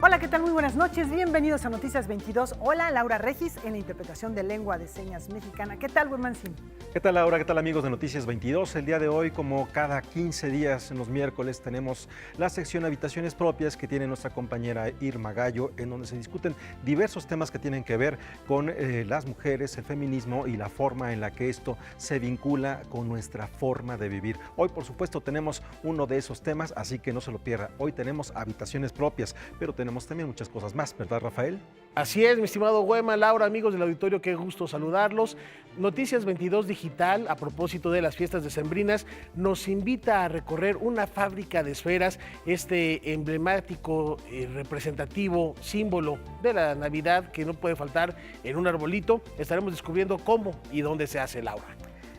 Hola, ¿qué tal? Muy buenas noches, bienvenidos a Noticias 22. Hola, Laura Regis en la interpretación de lengua de señas mexicana. ¿Qué tal, Wilmancín? ¿Qué tal, Laura? ¿Qué tal, amigos de Noticias 22? El día de hoy, como cada 15 días en los miércoles, tenemos la sección Habitaciones Propias que tiene nuestra compañera Irma Gallo, en donde se discuten diversos temas que tienen que ver con las mujeres, el feminismo y la forma en la que esto se vincula con nuestra forma de vivir. Hoy, por supuesto, tenemos uno de esos temas, así que no se lo pierda. Hoy tenemos Habitaciones Propias, pero tenemos también muchas cosas más, ¿verdad, Rafael? Así es, mi estimado Güema, Laura, amigos del auditorio, qué gusto saludarlos. Noticias 22 Digital, a propósito de las fiestas decembrinas, nos invita a recorrer una fábrica de esferas, este emblemático, representativo símbolo de la Navidad que no puede faltar en un arbolito. Estaremos descubriendo cómo y dónde se hace, Laura.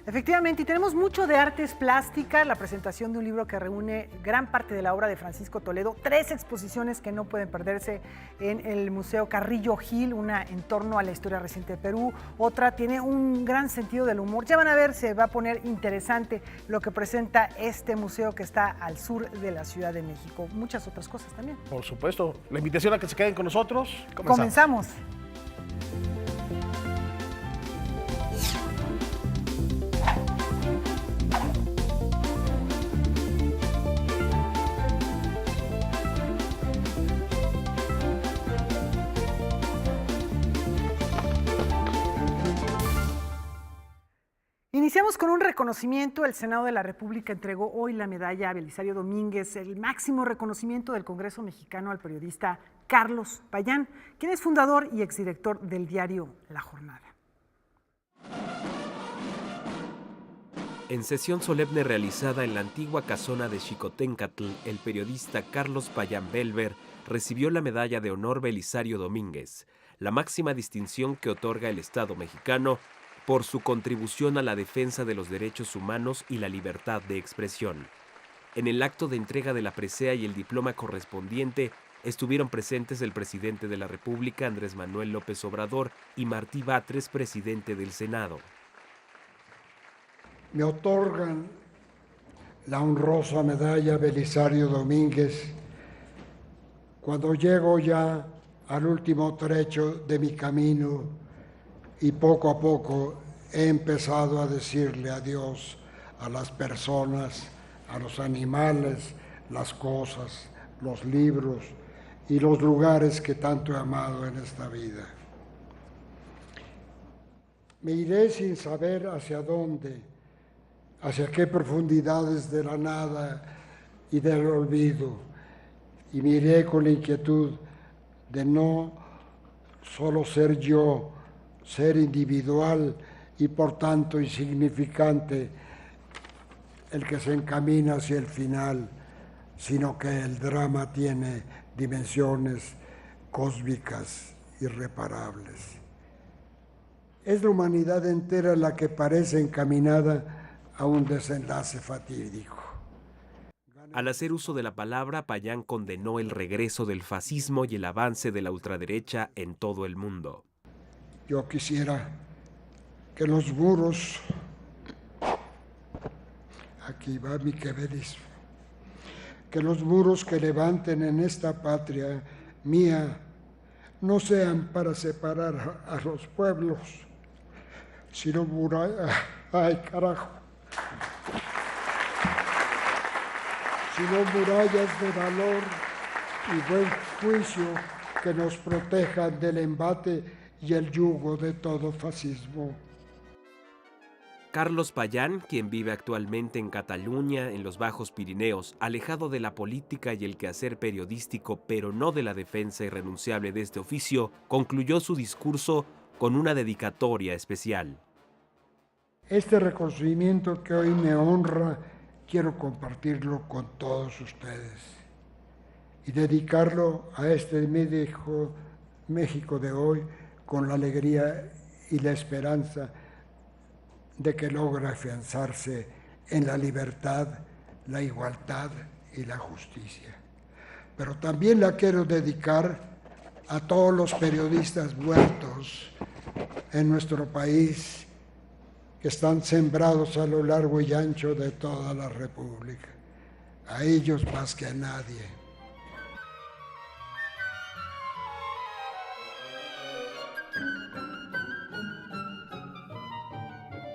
Efectivamente, y tenemos mucho de artes plásticas, la presentación de un libro que reúne gran parte de la obra de Francisco Toledo, 3 exposiciones que no pueden perderse en el Museo Carrillo Gil, una en torno a la historia reciente de Perú, otra tiene un gran sentido del humor. Ya van a ver, se va a poner interesante lo que presenta este museo que está al sur de la Ciudad de México. Muchas otras cosas también. Por supuesto, la invitación a que se queden con nosotros. Comenzamos. Iniciamos con un reconocimiento. El Senado de la República entregó hoy la medalla a Belisario Domínguez, el máximo reconocimiento del Congreso mexicano al periodista Carlos Payán, quien es fundador y exdirector del diario La Jornada. En sesión solemne realizada en la antigua casona de Xicoténcatl, el periodista Carlos Payán Belver recibió la medalla de honor Belisario Domínguez, la máxima distinción que otorga el Estado mexicano por su contribución a la defensa de los derechos humanos y la libertad de expresión. En el acto de entrega de la presea y el diploma correspondiente estuvieron presentes el presidente de la República, Andrés Manuel López Obrador, y Martí Batres, presidente del Senado. Me otorgan la honrosa medalla Belisario Domínguez cuando llego ya al último trecho de mi camino y poco a poco he empezado a decirle adiós a las personas, a los animales, las cosas, los libros y los lugares que tanto he amado en esta vida. Me iré sin saber hacia dónde, hacia qué profundidades de la nada y del olvido, y me iré con la inquietud de no solo ser yo, ser individual y por tanto insignificante el que se encamina hacia el final, sino que el drama tiene dimensiones cósmicas irreparables. Es la humanidad entera la que parece encaminada a un desenlace fatídico. Al hacer uso de la palabra, Payán condenó el regreso del fascismo y el avance de la ultraderecha en todo el mundo. Yo quisiera que los muros, aquí va mi quevedismo, que los muros que levanten en esta patria mía no sean para separar a los pueblos, sino murallas, ay carajo, sino murallas de valor y buen juicio que nos protejan del embate y el yugo de todo fascismo. Carlos Payán, quien vive actualmente en Cataluña, en los Bajos Pirineos, alejado de la política y el quehacer periodístico, pero no de la defensa irrenunciable de este oficio, concluyó su discurso con una dedicatoria especial. Este reconocimiento que hoy me honra, quiero compartirlo con todos ustedes y dedicarlo a este México de hoy, con la alegría y la esperanza de que logra afianzarse en la libertad, la igualdad y la justicia. Pero también la quiero dedicar a todos los periodistas muertos en nuestro país que están sembrados a lo largo y ancho de toda la República. A ellos más que a nadie.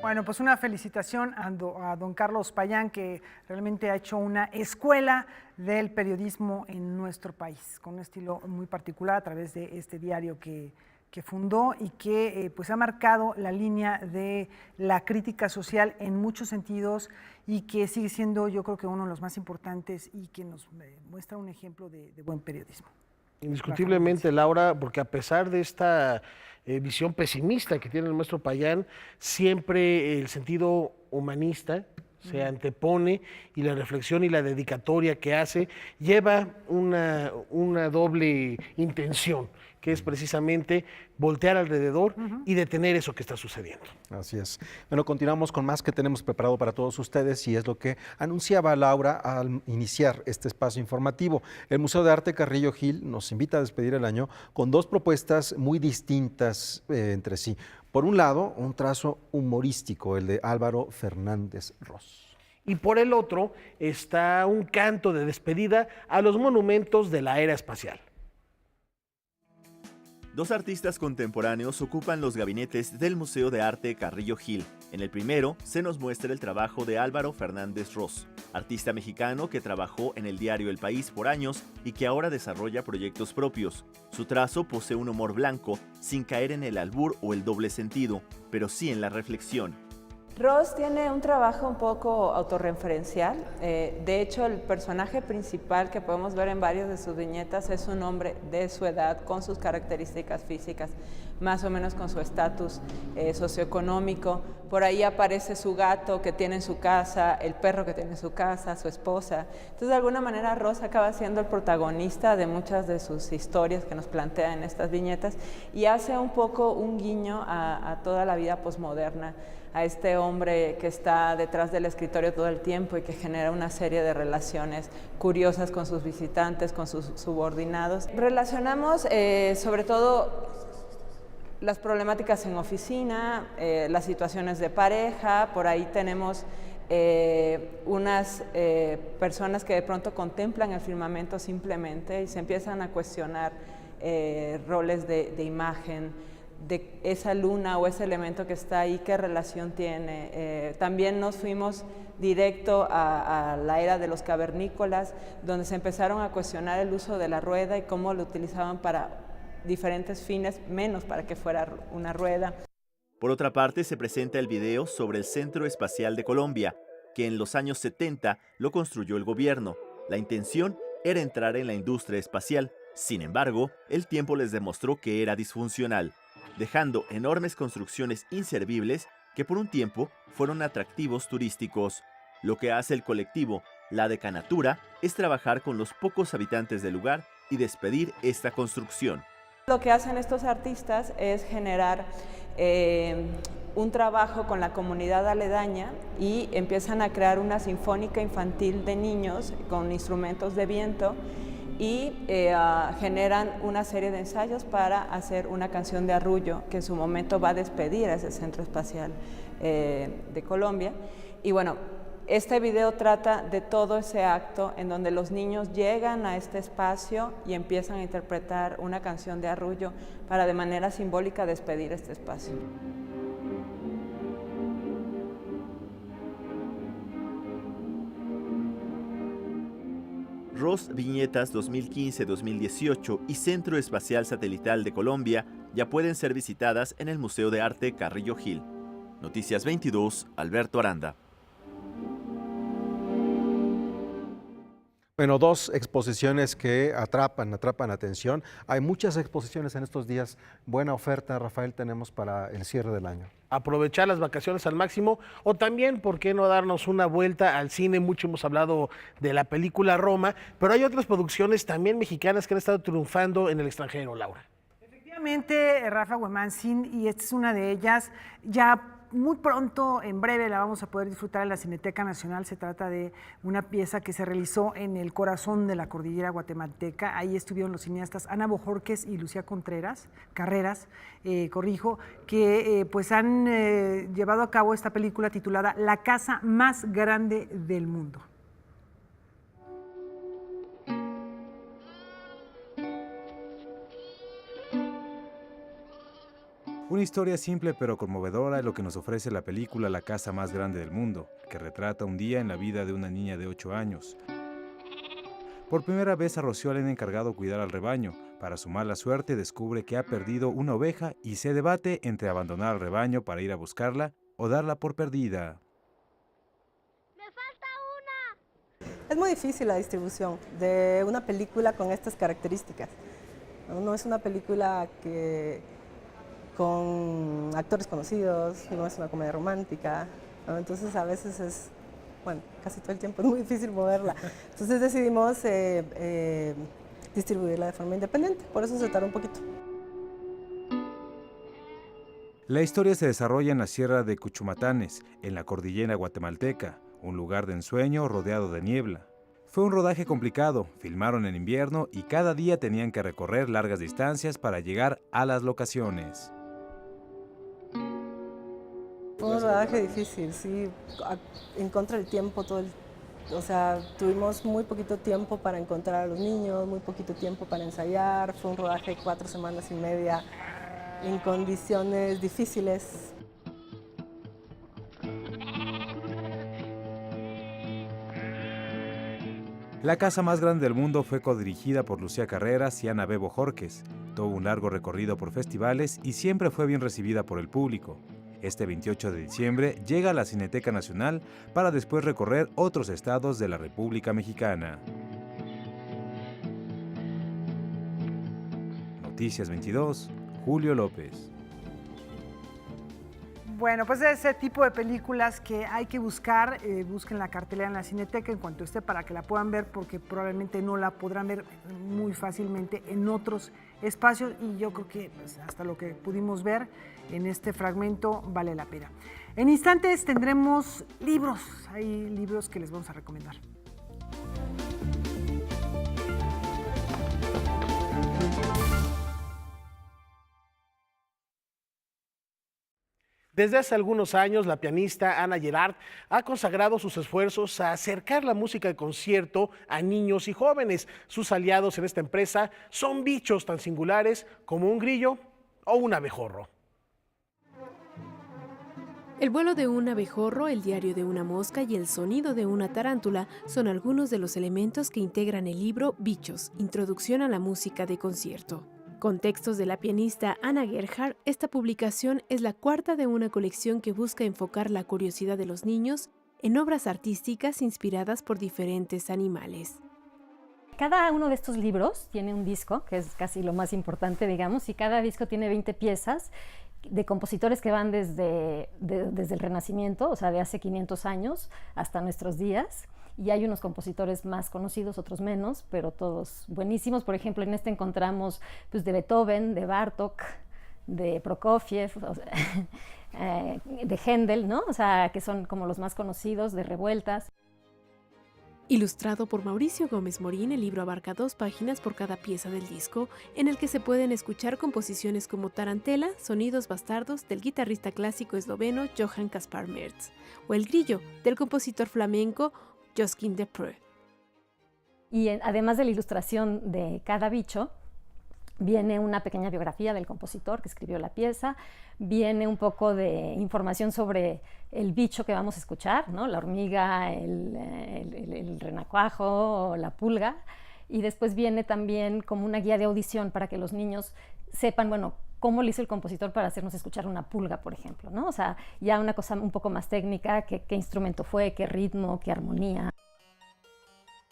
Bueno, pues una felicitación a don Carlos Payán, que realmente ha hecho una escuela del periodismo en nuestro país, con un estilo muy particular a través de este diario que fundó y que pues ha marcado la línea de la crítica social en muchos sentidos y que sigue siendo, yo creo que uno de los más importantes y que nos muestra un ejemplo de buen periodismo. Indiscutiblemente, Laura, porque a pesar de esta visión pesimista que tiene el maestro Payán, siempre el sentido humanista se antepone y la reflexión y la dedicatoria que hace lleva una doble intención, que es precisamente voltear alrededor y detener eso que está sucediendo. Así es. Bueno, continuamos con más que tenemos preparado para todos ustedes y es lo que anunciaba Laura al iniciar este espacio informativo. El Museo de Arte Carrillo Gil nos invita a despedir el año con dos propuestas muy distintas entre sí. Por un lado, un trazo humorístico, el de Álvaro Fernández Ros. Y por el otro está un canto de despedida a los monumentos de la era espacial. Dos artistas contemporáneos ocupan los gabinetes del Museo de Arte Carrillo Gil. En el primero se nos muestra el trabajo de Álvaro Fernández Ros, artista mexicano que trabajó en el diario El País por años y que ahora desarrolla proyectos propios. Su trazo posee un humor blanco, sin caer en el albur o el doble sentido, pero sí en la reflexión. Ros tiene un trabajo un poco autorreferencial. De hecho, el personaje principal que podemos ver en varias de sus viñetas es un hombre de su edad, con sus características físicas, más o menos con su estatus socioeconómico. Por ahí aparece su gato que tiene en su casa, el perro que tiene en su casa, su esposa. Entonces, de alguna manera, Ros acaba siendo el protagonista de muchas de sus historias que nos plantea en estas viñetas y hace un poco un guiño a toda la vida posmoderna, a este hombre que está detrás del escritorio todo el tiempo y que genera una serie de relaciones curiosas con sus visitantes, con sus subordinados. Relacionamos sobre todo las problemáticas en oficina, las situaciones de pareja. Por ahí tenemos unas personas que de pronto contemplan el firmamento simplemente y se empiezan a cuestionar roles de imagen, de esa luna o ese elemento que está ahí, qué relación tiene. También nos fuimos directo a la era de los cavernícolas, donde se empezaron a cuestionar el uso de la rueda y cómo lo utilizaban para diferentes fines, menos para que fuera una rueda. Por otra parte, se presenta el video sobre el Centro Espacial de Colombia, que en los años 70 lo construyó el gobierno. La intención era entrar en la industria espacial. Sin embargo, el tiempo les demostró que era disfuncional, dejando enormes construcciones inservibles que por un tiempo fueron atractivos turísticos. Lo que hace el colectivo La Decanatura es trabajar con los pocos habitantes del lugar y despedir esta construcción. Lo que hacen estos artistas es generar un trabajo con la comunidad aledaña y empiezan a crear una sinfónica infantil de niños con instrumentos de viento y generan una serie de ensayos para hacer una canción de arrullo que en su momento va a despedir a ese Centro Espacial de Colombia. Y bueno, este video trata de todo ese acto en donde los niños llegan a este espacio y empiezan a interpretar una canción de arrullo para de manera simbólica despedir este espacio. Ros Viñetas 2015-2018 y Centro Espacial Satelital de Colombia ya pueden ser visitadas en el Museo de Arte Carrillo Gil. Noticias 22, Alberto Aranda. Bueno, dos exposiciones que atrapan atención. Hay muchas exposiciones en estos días. Buena oferta, Rafael, tenemos para el cierre del año. Aprovechar las vacaciones al máximo o también, ¿por qué no darnos una vuelta al cine? Mucho hemos hablado de la película Roma, pero hay otras producciones también mexicanas que han estado triunfando en el extranjero, Laura. Efectivamente, Rafa Huemancin, y esta es una de ellas. Ya muy pronto, en breve, la vamos a poder disfrutar en la Cineteca Nacional. Se trata de una pieza que se realizó en el corazón de la cordillera guatemalteca. Ahí estuvieron los cineastas Ana Bojorquez y Lucía Carreras, que pues han llevado a cabo esta película titulada La casa más grande del mundo. Una historia simple pero conmovedora es lo que nos ofrece la película La casa más grande del mundo, que retrata un día en la vida de una niña de 8 años. Por primera vez a Rocío le han encargado cuidar al rebaño. Para su mala suerte descubre que ha perdido una oveja y se debate entre abandonar al rebaño para ir a buscarla o darla por perdida. Es muy difícil la distribución de una película con estas características. No es una película con actores conocidos, no es una comedia romántica, ¿no? Entonces a veces es, casi todo el tiempo es muy difícil moverla. Entonces decidimos distribuirla de forma independiente, por eso se tardó un poquito. La historia se desarrolla en la Sierra de Cuchumatanes, en la cordillera guatemalteca, un lugar de ensueño rodeado de niebla. Fue un rodaje complicado, filmaron en invierno y cada día tenían que recorrer largas distancias para llegar a las locaciones. Fue un rodaje difícil, sí, en contra del tiempo, tuvimos muy poquito tiempo para encontrar a los niños, muy poquito tiempo para ensayar, fue un rodaje de 4 semanas y media en condiciones difíciles. La casa más grande del mundo fue codirigida por Lucía Carreras y Ana Bebo Jorques. Tuvo un largo recorrido por festivales y siempre fue bien recibida por el público. Este 28 de diciembre llega a la Cineteca Nacional para después recorrer otros estados de la República Mexicana. Noticias 22, Julio López. Bueno, pues ese tipo de películas que hay que buscar, busquen la cartelera en la Cineteca en cuanto esté para que la puedan ver, porque probablemente no la podrán ver muy fácilmente en otros espacios y yo creo que pues, hasta lo que pudimos ver en este fragmento vale la pena. En instantes tendremos libros, hay libros que les vamos a recomendar. Desde hace algunos años, la pianista Ana Gerard ha consagrado sus esfuerzos a acercar la música de concierto a niños y jóvenes. Sus aliados en esta empresa son bichos tan singulares como un grillo o un abejorro. El vuelo de un abejorro, el diario de una mosca y el sonido de una tarántula son algunos de los elementos que integran el libro Bichos, Introducción a la música de concierto. Con textos de la pianista Anna Gerhard, esta publicación es la cuarta de una colección que busca enfocar la curiosidad de los niños en obras artísticas inspiradas por diferentes animales. Cada uno de estos libros tiene un disco, que es casi lo más importante, digamos, y cada disco tiene 20 piezas de compositores que van desde el Renacimiento, o sea, de hace 500 años hasta nuestros días. Y hay unos compositores más conocidos, otros menos, pero todos buenísimos. Por ejemplo, en este encontramos pues, de Beethoven, de Bartók, de Prokofiev, de Händel, ¿no? O sea, que son como los más conocidos, de Revueltas. Ilustrado por Mauricio Gómez Morín, el libro abarca 2 páginas por cada pieza del disco, en el que se pueden escuchar composiciones como Tarantela, Sonidos Bastardos, del guitarrista clásico esloveno Johann Kaspar Merz, o El Grillo, del compositor flamenco Josquin de Preux. Y además de la ilustración de cada bicho, viene una pequeña biografía del compositor que escribió la pieza, viene un poco de información sobre el bicho que vamos a escuchar, ¿no? La hormiga, el renacuajo o la pulga, y después viene también como una guía de audición para que los niños sepan, bueno, cómo le hizo el compositor para hacernos escuchar una pulga, por ejemplo, ¿no? O sea, ya una cosa un poco más técnica, qué instrumento fue, qué ritmo, qué armonía.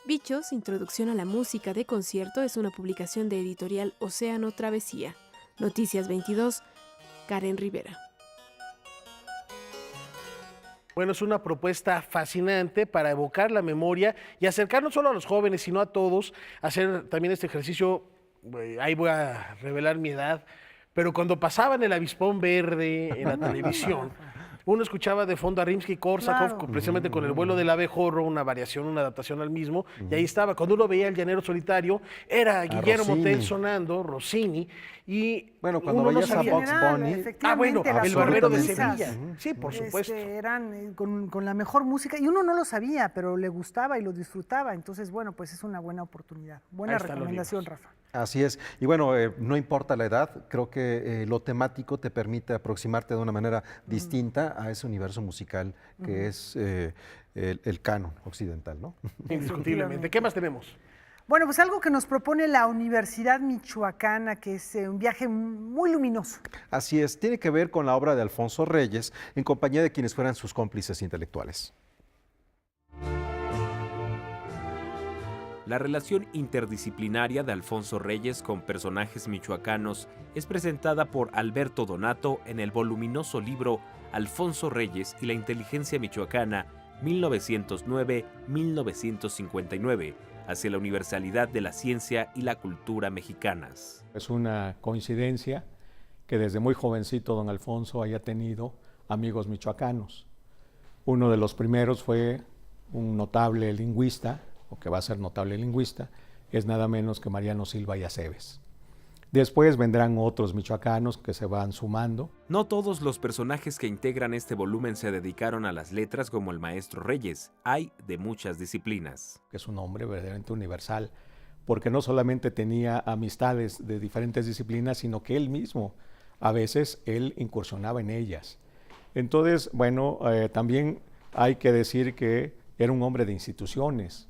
Bichos, Introducción a la música de concierto es una publicación de editorial Océano Travesía. Noticias 22, Karen Rivera. Bueno, es una propuesta fascinante para evocar la memoria y acercar no solo a los jóvenes, sino a todos, hacer también este ejercicio, ahí voy a revelar mi edad, pero cuando pasaban el Avispón Verde en la televisión, uno escuchaba de fondo a Rimsky-Kórsakov, claro, precisamente con El vuelo del abejorro, una variación, una adaptación al mismo, y ahí estaba. Cuando uno veía El llanero solitario, era Guillermo Tell sonando, Rossini, y bueno, cuando veías a Bugs Bunny, El barbero de Sevilla. Sí, por supuesto. Eran con la mejor música, y uno no lo sabía, pero le gustaba y lo disfrutaba, entonces, bueno, pues es una buena oportunidad. Buena recomendación, Rafa. Así es. Y bueno, no importa la edad, creo que lo temático te permite aproximarte de una manera distinta a ese universo musical que es el canon occidental, ¿no? Indiscutiblemente. ¿Qué más tenemos? Bueno, pues algo que nos propone la Universidad Michoacana, que es un viaje muy luminoso. Así es, tiene que ver con la obra de Alfonso Reyes en compañía de quienes fueran sus cómplices intelectuales. La relación interdisciplinaria de Alfonso Reyes con personajes michoacanos es presentada por Alberto Donato en el voluminoso libro Alfonso Reyes y la inteligencia michoacana 1909-1959, hacia la universalidad de la ciencia y la cultura mexicanas. Es una coincidencia que desde muy jovencito don Alfonso haya tenido amigos michoacanos. Uno de los primeros fue un notable lingüista, o que va a ser notable lingüista, es nada menos que Mariano Silva y Aceves. Después vendrán otros michoacanos que se van sumando. No todos los personajes que integran este volumen se dedicaron a las letras como el maestro Reyes. Hay de muchas disciplinas. Es un hombre verdaderamente universal, porque no solamente tenía amistades de diferentes disciplinas, sino que él mismo, a veces, él incursionaba en ellas. Entonces, bueno, también hay que decir que era un hombre de instituciones.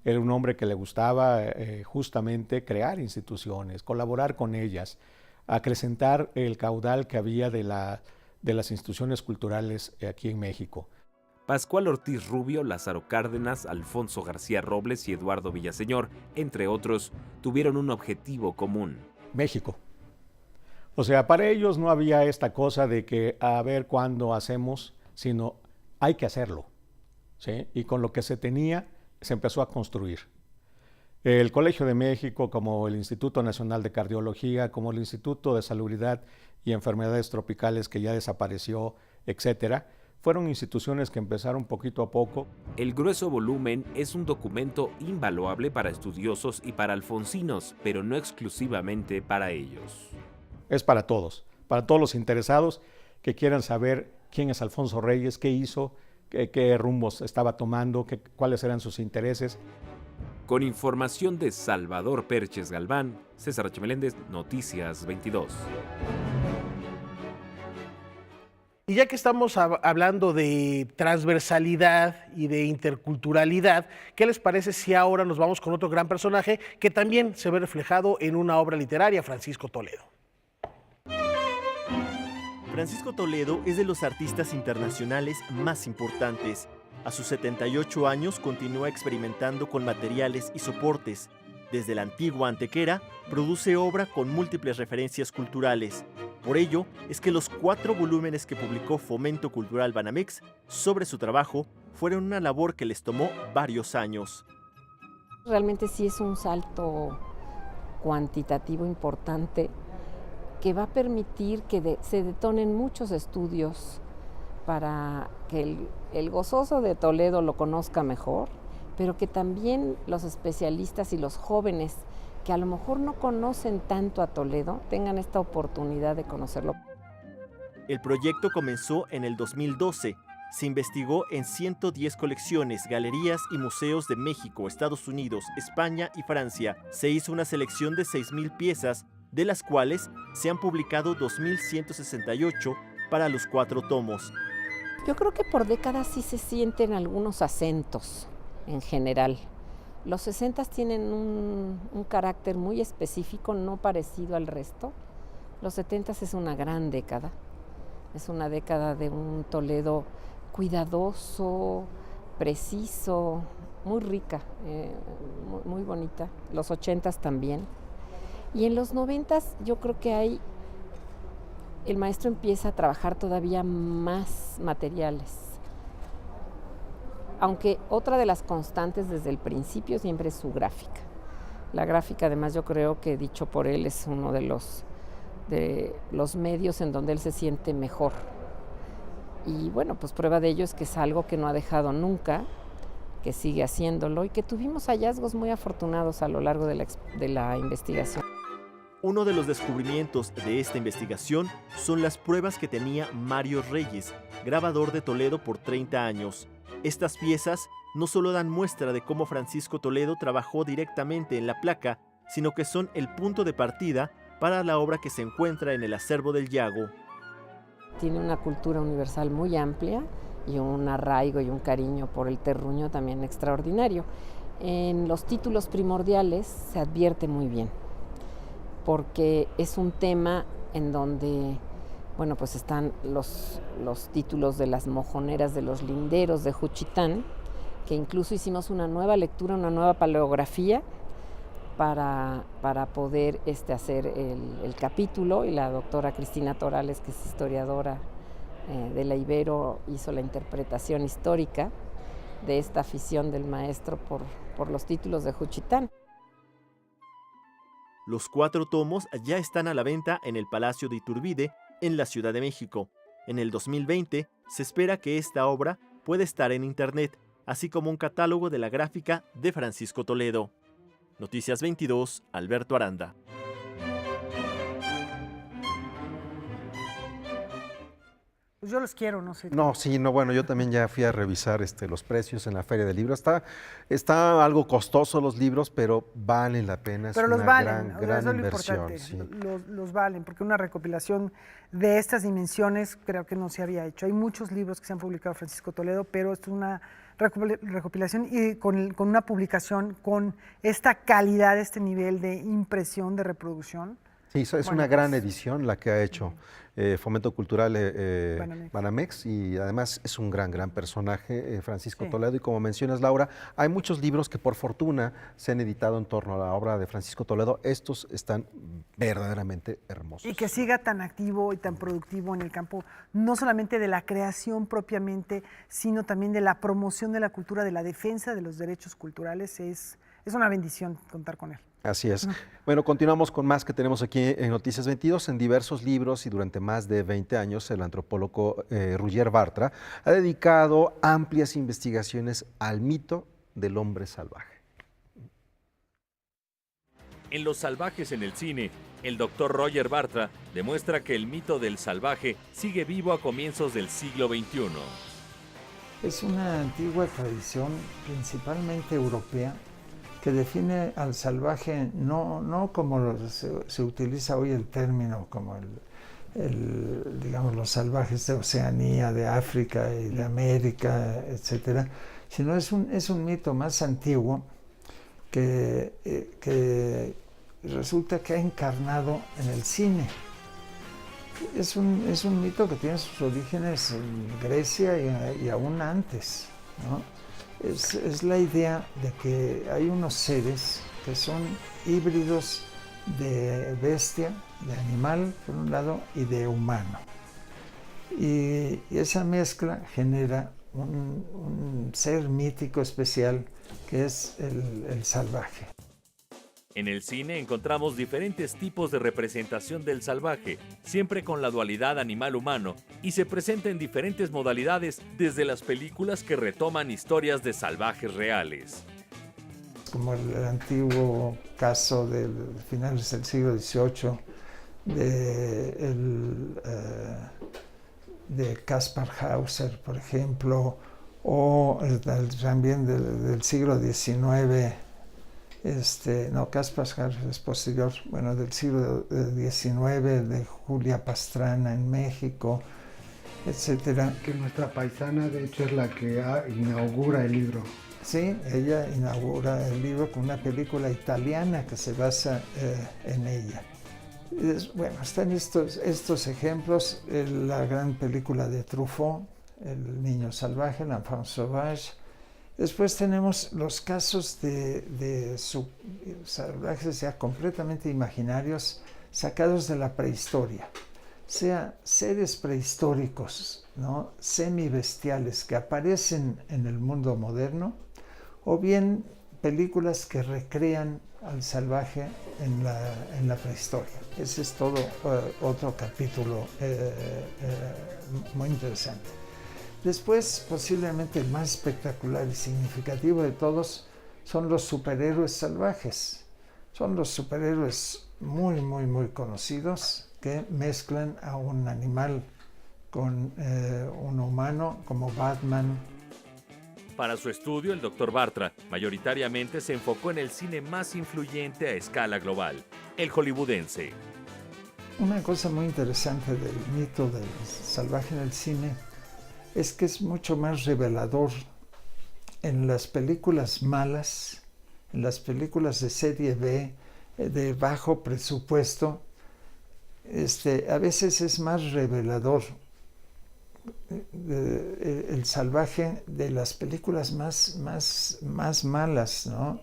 Era un hombre que le gustaba justamente crear instituciones, colaborar con ellas, acrecentar el caudal que había de las instituciones culturales aquí en México. Pascual Ortiz Rubio, Lázaro Cárdenas, Alfonso García Robles y Eduardo Villaseñor, entre otros, tuvieron un objetivo común. México. O sea, para ellos no había esta cosa de que a ver cuándo hacemos, sino hay que hacerlo, ¿sí? Y con lo que se tenía, se empezó a construir. El Colegio de México, como el Instituto Nacional de Cardiología, como el Instituto de Salubridad y Enfermedades Tropicales, que ya desapareció, etcétera, fueron instituciones que empezaron poquito a poco. El grueso volumen es un documento invaluable para estudiosos y para alfonsinos, pero no exclusivamente para ellos. Es para todos los interesados que quieran saber quién es Alfonso Reyes, qué hizo, qué rumbos estaba tomando, cuáles eran sus intereses. Con información de Salvador Perches Galván, César H. Meléndez, Noticias 22. Y ya que estamos hablando de transversalidad y de interculturalidad, ¿qué les parece si ahora nos vamos con otro gran personaje que también se ve reflejado en una obra literaria, Francisco Toledo? Francisco Toledo es de los artistas internacionales más importantes. A sus 78 años continúa experimentando con materiales y soportes. Desde la antigua antequera, produce obra con múltiples referencias culturales. Por ello, es que los 4 volúmenes que publicó Fomento Cultural Banamex sobre su trabajo fueron una labor que les tomó varios años. Realmente sí es un salto cuantitativo importante que va a permitir que se detonen muchos estudios para que el gozoso de Toledo lo conozca mejor, pero que también los especialistas y los jóvenes que a lo mejor no conocen tanto a Toledo tengan esta oportunidad de conocerlo. El proyecto comenzó en el 2012. Se investigó en 110 colecciones, galerías y museos de México, Estados Unidos, España y Francia. Se hizo una selección de 6,000 piezas, de las cuales se han publicado 2,168 para los 4 tomos. Yo creo que por décadas sí se sienten algunos acentos en general. Los 60 tienen un carácter muy específico, no parecido al resto. Los 70 es una gran década. Es una década de un Toledo cuidadoso, preciso, muy rica, muy bonita. Los 80 también. Y en los 90 yo creo que el maestro empieza a trabajar todavía más materiales. Aunque otra de las constantes desde el principio siempre es su gráfica. La gráfica, además, yo creo que dicho por él es uno de los medios en donde él se siente mejor. Y bueno, pues prueba de ello es que es algo que no ha dejado nunca, que sigue haciéndolo y que tuvimos hallazgos muy afortunados a lo largo de la investigación. Uno de los descubrimientos de esta investigación son las pruebas que tenía Mario Reyes, grabador de Toledo por 30 años. Estas piezas no solo dan muestra de cómo Francisco Toledo trabajó directamente en la placa, sino que son el punto de partida para la obra que se encuentra en el acervo del Yago. Tiene una cultura universal muy amplia y un arraigo y un cariño por el terruño también extraordinario. En los títulos primordiales se advierte muy bien, porque es un tema en donde, bueno, pues están los títulos de las mojoneras de los linderos de Juchitán, que incluso hicimos una nueva lectura, una nueva paleografía para poder hacer el capítulo, y la doctora Cristina Torales, que es historiadora de la Ibero, hizo la interpretación histórica de esta afición del maestro por los títulos de Juchitán. Los 4 tomos ya están a la venta en el Palacio de Iturbide, en la Ciudad de México. En el 2020 se espera que esta obra pueda estar en internet, así como un catálogo de la gráfica de Francisco Toledo. Noticias 22, Alberto Aranda. Pues yo los quiero, no sé. No, sí, no, bueno, yo también ya fui a revisar los precios en la Feria del Libro. Está algo costoso los libros, pero valen la pena. Pero es los una valen, gran eso es lo inversión. importante, Sí. los valen, porque una recopilación de estas dimensiones creo que no se había hecho. Hay muchos libros que se han publicado Francisco Toledo, pero esto es una recopilación y con una publicación con esta calidad, este nivel de impresión, de reproducción. Sí, es una gran edición la que ha hecho Fomento Cultural Banamex, y además es un gran personaje, Francisco Toledo, y como mencionas, Laura, hay muchos libros que por fortuna se han editado en torno a la obra de Francisco Toledo. Estos están verdaderamente hermosos. Y que siga tan activo y tan productivo en el campo, no solamente de la creación propiamente, sino también de la promoción de la cultura, de la defensa de los derechos culturales. Es una bendición contar con él. Así es. Bueno, continuamos con más que tenemos aquí en Noticias 22. En diversos libros y durante más de 20 años, el antropólogo Roger Bartra ha dedicado amplias investigaciones al mito del hombre salvaje. En Los salvajes en el cine, el doctor Roger Bartra demuestra que el mito del salvaje sigue vivo a comienzos del siglo XXI. Es una antigua tradición, principalmente europea, que define al salvaje no como se utiliza hoy el término, como digamos, los salvajes de Oceanía, de África y de América, etcétera, sino es un mito más antiguo que resulta que ha encarnado en el cine. Es un mito que tiene sus orígenes en Grecia y aún antes, ¿no? Es la idea de que hay unos seres que son híbridos de bestia, de animal, por un lado, y de humano. Y esa mezcla genera un ser mítico especial que es el salvaje. En el cine encontramos diferentes tipos de representación del salvaje, siempre con la dualidad animal-humano, y se presenta en diferentes modalidades, desde las películas que retoman historias de salvajes reales. Como el antiguo caso de finales del siglo XVIII de Kaspar Hauser, por ejemplo, o también del siglo XIX. Kaspar Hauser es posterior, del siglo XIX, de Julia Pastrana en México, etcétera. Que nuestra paisana, de hecho, es la que inaugura el libro. Sí, ella inaugura el libro con una película italiana que se basa en ella. Están estos ejemplos, la gran película de Truffaut, El niño salvaje, L'enfant sauvage. Después tenemos los casos de salvajes ya completamente imaginarios, sacados de la prehistoria, sea seres prehistóricos, ¿no?, semibestiales que aparecen en el mundo moderno, o bien películas que recrean al salvaje en la prehistoria. Ese es todo otro capítulo muy interesante. Después, posiblemente el más espectacular y significativo de todos son los superhéroes salvajes. Son los superhéroes muy conocidos que mezclan a un animal con un humano, como Batman. Para su estudio, el Dr. Bartra mayoritariamente se enfocó en el cine más influyente a escala global, el hollywoodense. Una cosa muy interesante del mito del salvaje en el cine es que es mucho más revelador en las películas malas, en las películas de serie B, de bajo presupuesto. A veces es más revelador el salvaje de las películas más malas, ¿no?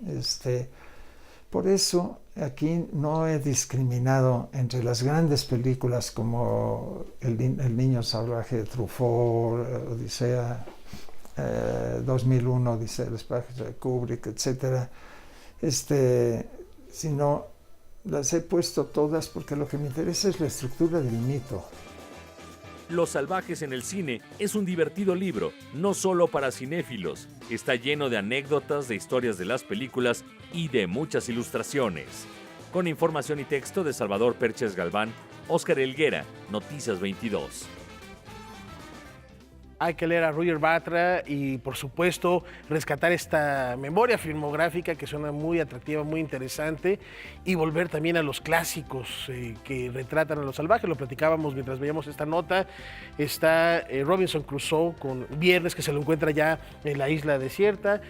Por eso aquí no he discriminado entre las grandes películas como El niño salvaje de Truffaut, Odisea 2001, Odisea del espacio de Kubrick, etc. Sino las he puesto todas porque lo que me interesa es la estructura del mito. Los salvajes en el cine es un divertido libro, no solo para cinéfilos. Está lleno de anécdotas, de historias de las películas y de muchas ilustraciones. Con información y texto de Salvador Perches Galván, Óscar Helguera, Noticias 22. Hay que leer a Roger Bartra y, por supuesto, rescatar esta memoria filmográfica que suena muy atractiva, muy interesante, y volver también a los clásicos que retratan a los salvajes. Lo platicábamos mientras veíamos esta nota. Está Robinson Crusoe con Viernes, que se lo encuentra ya en la isla desierta.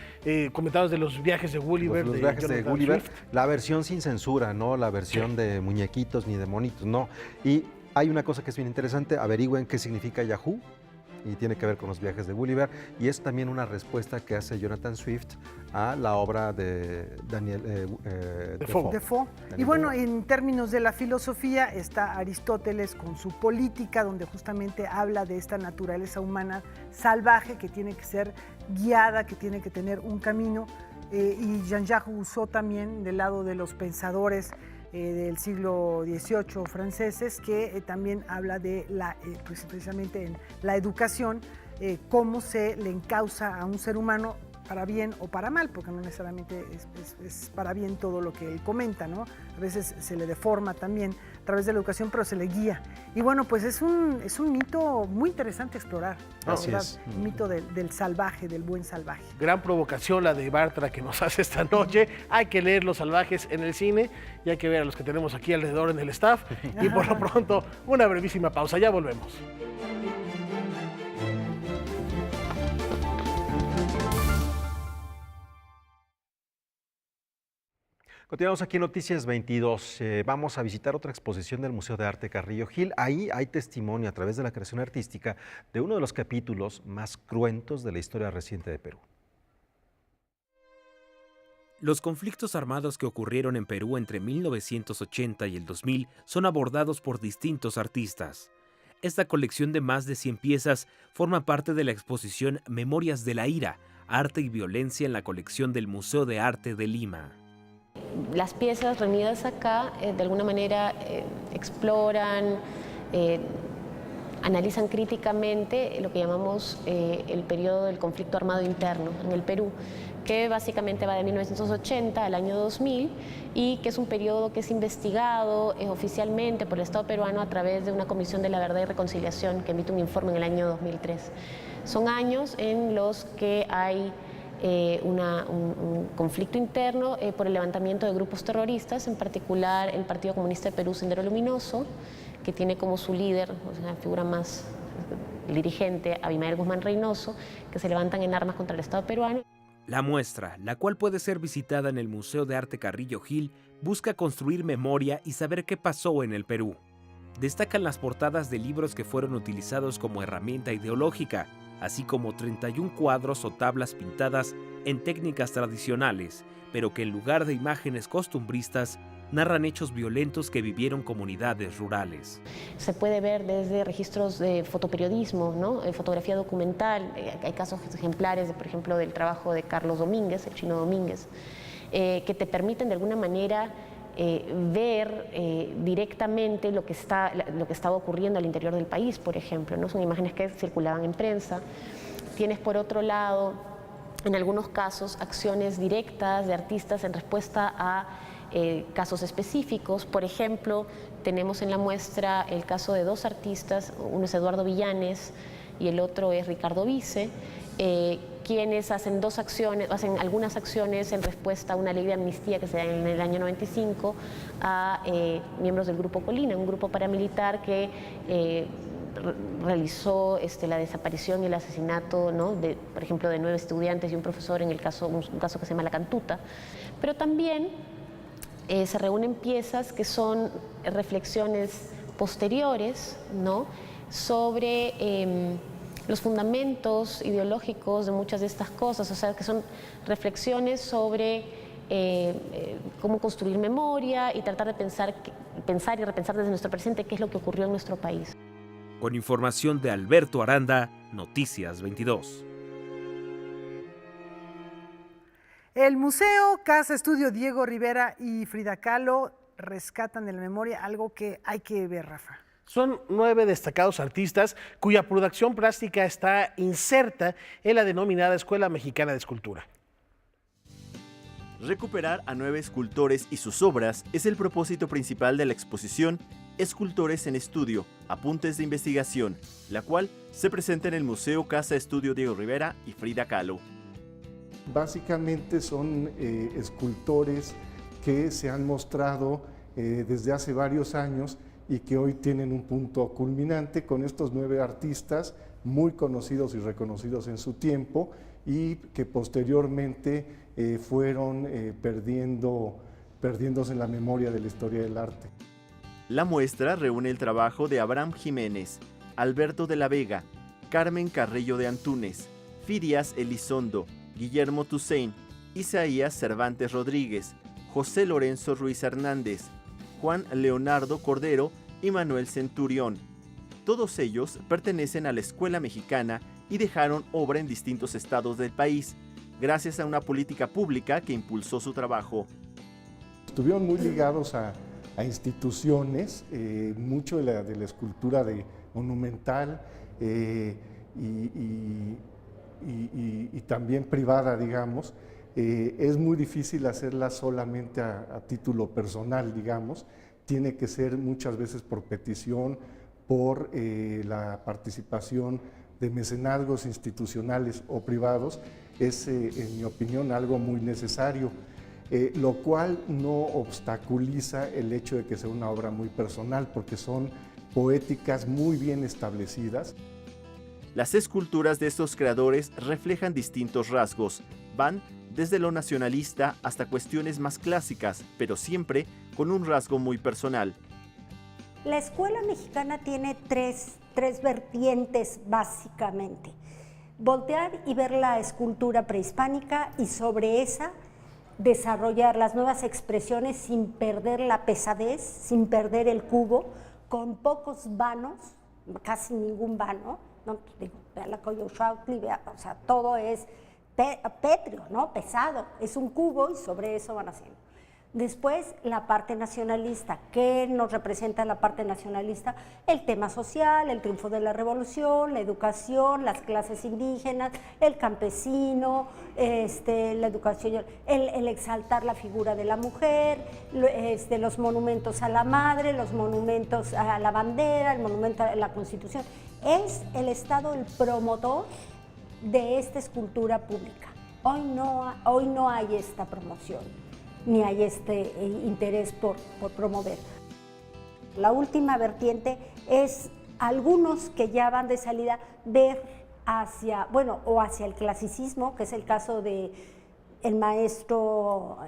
Comentados de los viajes de Gulliver. Los viajes de Gulliver, la versión sin censura, no la versión de muñequitos ni de monitos, no. Y hay una cosa que es bien interesante, averigüen qué significa Yahoo, y tiene que ver con los viajes de Gulliver, y es también una respuesta que hace Jonathan Swift a la obra de Daniel Defoe. Y bueno, en términos de la filosofía está Aristóteles con su Política, donde justamente habla de esta naturaleza humana salvaje que tiene que ser guiada, que tiene que tener un camino, y Jean-Jacques Rousseau también del lado de los pensadores del siglo XVIII franceses, que también habla de pues precisamente en la educación, cómo se le encausa a un ser humano para bien o para mal, porque no necesariamente es para bien todo lo que él comenta, ¿no? A veces se le deforma también a través de la educación, pero se le guía. Y bueno, pues es un mito muy interesante explorar, la verdad, un mito del salvaje, del buen salvaje. Gran provocación la de Bartra que nos hace esta noche. Hay que leer Los salvajes en el cine y hay que ver a los que tenemos aquí alrededor en el staff. Y por lo pronto, una brevísima pausa. Ya volvemos. Continuamos aquí en Noticias 22. Vamos a visitar otra exposición del Museo de Arte Carrillo Gil. Ahí hay testimonio a través de la creación artística de uno de los capítulos más cruentos de la historia reciente de Perú. Los conflictos armados que ocurrieron en Perú entre 1980 y el 2000 son abordados por distintos artistas. Esta colección de más de 100 piezas forma parte de la exposición Memorias de la Ira, Arte y Violencia en la colección del Museo de Arte de Lima. Las piezas reunidas acá de alguna manera exploran, analizan críticamente lo que llamamos el periodo del conflicto armado interno en el Perú, que básicamente va de 1980 al año 2000 y que es un periodo que es investigado oficialmente por el Estado peruano a través de una Comisión de la Verdad y Reconciliación que emite un informe en el año 2003. Son años en los que hay un conflicto interno por el levantamiento de grupos terroristas, en particular el Partido Comunista de Perú Sendero Luminoso, que tiene como su líder, o sea, la figura más dirigente, Abimael Guzmán Reynoso, que se levantan en armas contra el Estado peruano. La muestra, la cual puede ser visitada en el Museo de Arte Carrillo Gil, busca construir memoria y saber qué pasó en el Perú. Destacan las portadas de libros que fueron utilizados como herramienta ideológica, así como 31 cuadros o tablas pintadas en técnicas tradicionales, pero que en lugar de imágenes costumbristas, narran hechos violentos que vivieron comunidades rurales. Se puede ver desde registros de fotoperiodismo, ¿no? Fotografía documental, hay casos ejemplares, por ejemplo, del trabajo de Carlos Domínguez, el Chino Domínguez, que te permiten de alguna manera ver directamente lo que estaba ocurriendo al interior del país, por ejemplo, ¿no? Son imágenes que circulaban en prensa. Tienes, por otro lado, en algunos casos, acciones directas de artistas en respuesta a casos específicos. Por ejemplo, tenemos en la muestra el caso de dos artistas, uno es Eduardo Villanes y el otro es Ricardo Vice, quienes hacen dos acciones, hacen algunas acciones en respuesta a una ley de amnistía que se da en el año 95 a miembros del Grupo Colina, un grupo paramilitar que realizó la desaparición y el asesinato, ¿no?, por ejemplo, de 9 estudiantes y un profesor en un caso que se llama La Cantuta. Pero también se reúnen piezas que son reflexiones posteriores, ¿no?, sobre los fundamentos ideológicos de muchas de estas cosas, o sea, que son reflexiones sobre cómo construir memoria y tratar de pensar y repensar desde nuestro presente qué es lo que ocurrió en nuestro país. Con información de Alberto Aranda, Noticias 22. El Museo Casa Estudio Diego Rivera y Frida Kahlo rescatan de la memoria algo que hay que ver, Rafa. Son 9 destacados artistas cuya producción plástica está inserta en la denominada Escuela Mexicana de Escultura. Recuperar a 9 escultores y sus obras es el propósito principal de la exposición Escultores en Estudio, Apuntes de Investigación, la cual se presenta en el Museo Casa Estudio Diego Rivera y Frida Kahlo. Básicamente son escultores que se han mostrado desde hace varios años y que hoy tienen un punto culminante con estos 9 artistas muy conocidos y reconocidos en su tiempo y que posteriormente fueron perdiéndose en la memoria de la historia del arte. La muestra reúne el trabajo de Abraham Jiménez, Alberto de la Vega, Carmen Carrillo de Antúnez, Firias Elizondo, Guillermo Toussaint, Isaías Cervantes Rodríguez, José Lorenzo Ruiz Hernández, Juan Leonardo Cordero y Manuel Centurión. Todos ellos pertenecen a la Escuela Mexicana y dejaron obra en distintos estados del país, gracias a una política pública que impulsó su trabajo. Estuvieron muy ligados a instituciones, mucho de la escultura monumental y también privada, digamos. Es muy difícil hacerla solamente a título personal, digamos. Tiene que ser muchas veces por petición, por la participación de mecenazgos institucionales o privados. Es, en mi opinión, algo muy necesario. Lo cual no obstaculiza el hecho de que sea una obra muy personal, porque son poéticas muy bien establecidas. Las esculturas de estos creadores reflejan distintos rasgos, van desde lo nacionalista hasta cuestiones más clásicas, pero siempre con un rasgo muy personal. La Escuela Mexicana tiene tres vertientes básicamente. Voltear y ver la escultura prehispánica y sobre esa desarrollar las nuevas expresiones sin perder la pesadez, sin perder el cubo, con pocos vanos, casi ningún vano, ¿no? Digo, vea la Coyolxauhqui, o sea, todo es pétreo, ¿no? Pesado, es un cubo y sobre eso van haciendo. Después, la parte nacionalista. ¿Qué nos representa la parte nacionalista? El tema social, el triunfo de la revolución, la educación, las clases indígenas, el campesino, la educación, el exaltar la figura de la mujer, los monumentos a la madre, los monumentos a la bandera, el monumento a la Constitución. Es el Estado el promotor de esta escultura pública. Hoy no hay esta promoción, ni hay este interés por promover. La última vertiente es algunos que ya van de salida ver hacia, o hacia el clasicismo, que es el caso de el maestro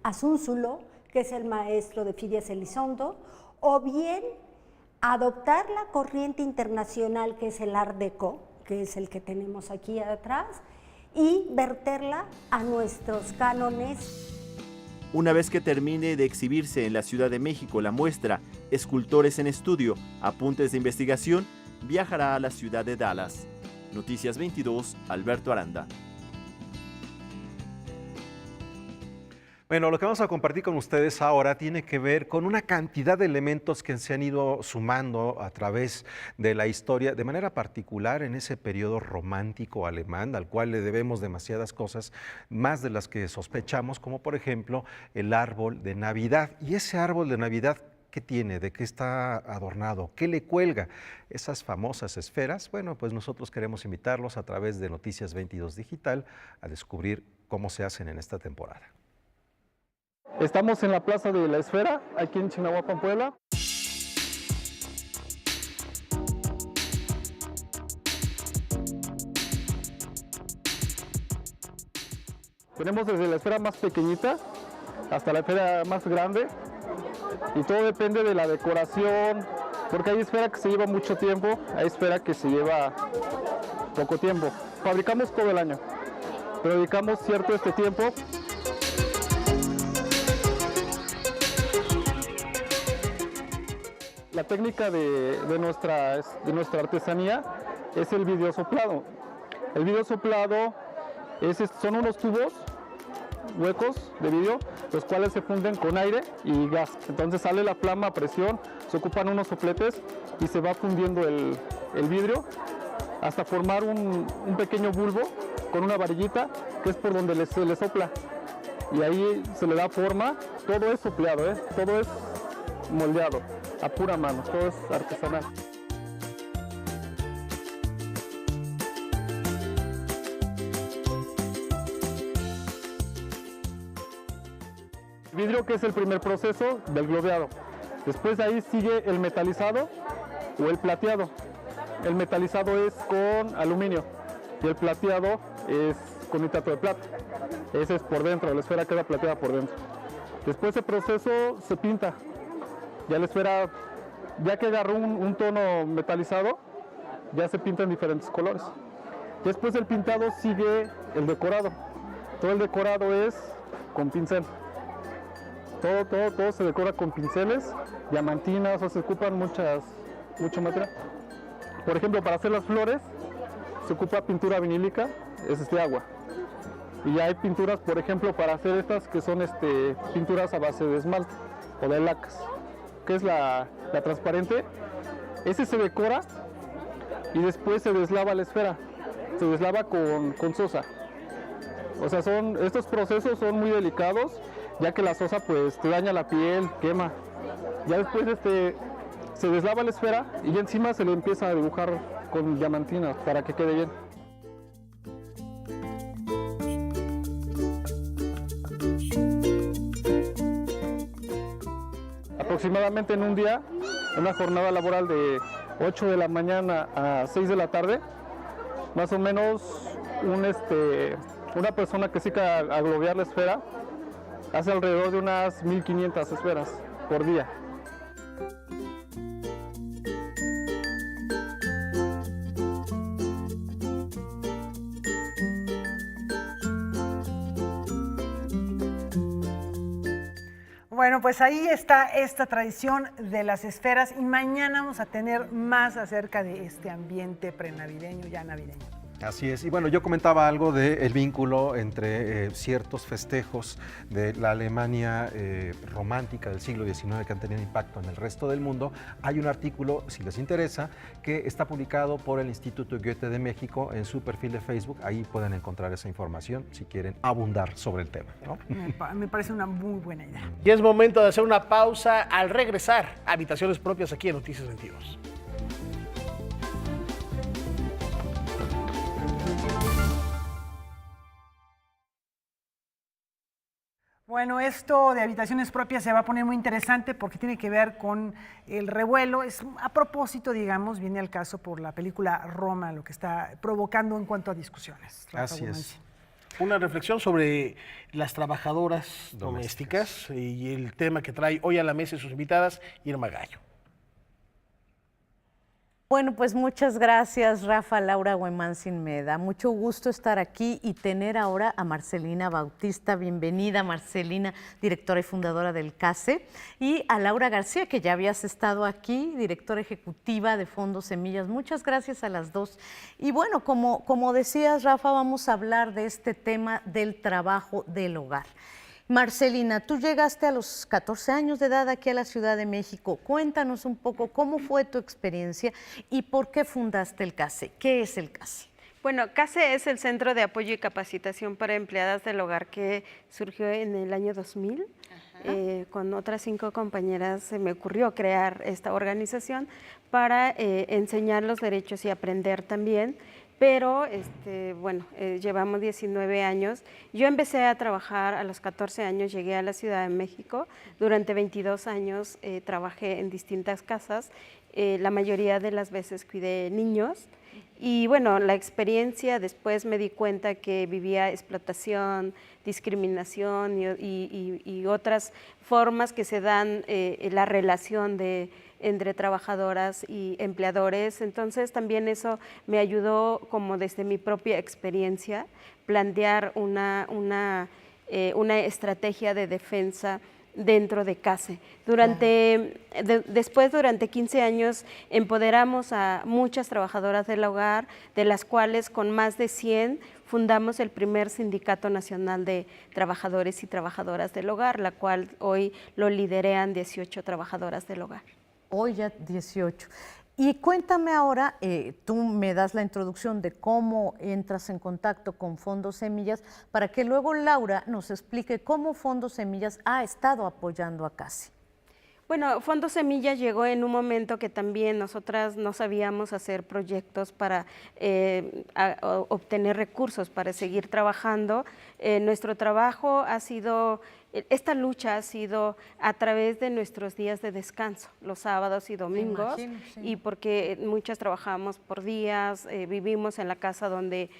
Asúnzulo, que es el maestro de Firias Elizondo, o bien adoptar la corriente internacional que es el Art Deco, que es el que tenemos aquí atrás, y verterla a nuestros cánones. Una vez que termine de exhibirse en la Ciudad de México la muestra Escultores en Estudio, Apuntes de Investigación, viajará a la ciudad de Dallas. Noticias 22, Alberto Aranda. Bueno, lo que vamos a compartir con ustedes ahora tiene que ver con una cantidad de elementos que se han ido sumando a través de la historia, de manera particular en ese periodo romántico alemán, al cual le debemos demasiadas cosas, más de las que sospechamos, como por ejemplo el árbol de Navidad. Y ese árbol de Navidad ¿Qué tiene? ¿De qué está adornado? ¿Qué le cuelga? Esas famosas esferas. Bueno, pues nosotros queremos invitarlos a través de Noticias 22 Digital a descubrir cómo se hacen en esta temporada. Estamos en la Plaza de la Esfera, aquí en Chignahuapan, Puebla. Tenemos desde la esfera más pequeñita hasta la esfera más grande y todo depende de la decoración, porque hay esfera que se lleva mucho tiempo, hay esfera que se lleva poco tiempo. Fabricamos todo el año, pero dedicamos cierto tiempo. La técnica de nuestra artesanía es el vidrio soplado. El vidrio soplado son unos tubos huecos de vidrio, los cuales se funden con aire y gas. Entonces sale la flama a presión, se ocupan unos sopletes y se va fundiendo el vidrio hasta formar un pequeño bulbo con una varillita que es por donde se le sopla. Y ahí se le da forma, todo es sopleado, todo es moldeado a pura mano, todo es artesanal. Vidrio, que es el primer proceso del globeado. Después de ahí sigue el metalizado o el plateado. El metalizado es con aluminio y el plateado es con nitrato de plata. Ese es por dentro, la esfera queda plateada por dentro. Después del proceso se pinta. Ya la esfera, ya que agarró un tono metalizado, ya se pinta en diferentes colores. Después del pintado sigue el decorado. Todo el decorado es con pincel. Todo se decora con pinceles, diamantinas, o se ocupan mucho material. Por ejemplo, para hacer las flores se ocupa pintura vinílica, es agua. Y hay pinturas, por ejemplo, para hacer estas que son pinturas a base de esmalte o de lacas, que es la transparente. Ese se decora y después se deslava la esfera, se deslava con sosa. O sea, estos procesos son muy delicados, ya que la sosa pues te daña la piel, quema. Ya después se deslava la esfera y ya encima se le empieza a dibujar con diamantina para que quede bien. Aproximadamente en un día, en una jornada laboral de 8 de la mañana a 6 de la tarde, más o menos una persona que se dedica a globear la esfera hace alrededor de unas 1500 esferas por día. Bueno, pues ahí está esta tradición de las esferas y mañana vamos a tener más acerca de este ambiente prenavideño, ya navideño. Así es. Y bueno, yo comentaba algo del vínculo entre ciertos festejos de la Alemania romántica del siglo XIX que han tenido impacto en el resto del mundo. Hay un artículo, si les interesa, que está publicado por el Instituto Goethe de México en su perfil de Facebook. Ahí pueden encontrar esa información si quieren abundar sobre el tema, ¿no? Me parece una muy buena idea. Y es momento de hacer una pausa al regresar a Habitaciones Propias aquí en Noticias 22. Bueno, esto de habitaciones propias se va a poner muy interesante porque tiene que ver con el revuelo. Es a propósito, digamos, viene al caso por la película Roma, lo que está provocando en cuanto a discusiones. Así es. Una reflexión sobre las trabajadoras domésticas y el tema que trae hoy a la mesa y sus invitadas, Irma Gallo. Bueno, pues muchas gracias, Rafa, Laura Huemansin. Me da mucho gusto estar aquí y tener ahora a Marcelina Bautista. Bienvenida, Marcelina, directora y fundadora del CASE, y a Laura García, que ya habías estado aquí, directora ejecutiva de Fondos Semillas. Muchas gracias a las dos. Y bueno, como decías, Rafa, vamos a hablar de este tema del trabajo del hogar. Marcelina, tú llegaste a los 14 años de edad aquí a la Ciudad de México. Cuéntanos un poco cómo fue tu experiencia y por qué fundaste el CASE. ¿Qué es el CASE? Bueno, CASE es el Centro de Apoyo y Capacitación para Empleadas del Hogar que surgió en el año 2000. con otras 5 compañeras se me ocurrió crear esta organización para enseñar los derechos y aprender también. Pero, bueno, llevamos 19 años. Yo empecé a trabajar a los 14 años, llegué a la Ciudad de México. Durante 22 años trabajé en distintas casas. La mayoría de las veces cuidé niños. Y bueno, la experiencia, después me di cuenta que vivía explotación, discriminación y otras formas que se dan en la relación entre trabajadoras y empleadores. Entonces también eso me ayudó, como desde mi propia experiencia, plantear una estrategia de defensa dentro de CASE. Después, durante 15 años, empoderamos a muchas trabajadoras del hogar, de las cuales con más de 100 fundamos el primer Sindicato Nacional de Trabajadores y Trabajadoras del Hogar, la cual hoy lo liderean 18 trabajadoras del hogar. Hoy ya 18. Y cuéntame ahora, tú me das la introducción de cómo entras en contacto con Fondo Semillas, para que luego Laura nos explique cómo Fondo Semillas ha estado apoyando a CASE. Bueno, Fondo Semillas llegó en un momento que también nosotras no sabíamos hacer proyectos para obtener recursos, para seguir trabajando. Nuestro trabajo ha sido... Esta lucha ha sido a través de nuestros días de descanso, los sábados y domingos, y porque muchas trabajamos por días, vivimos en la casa donde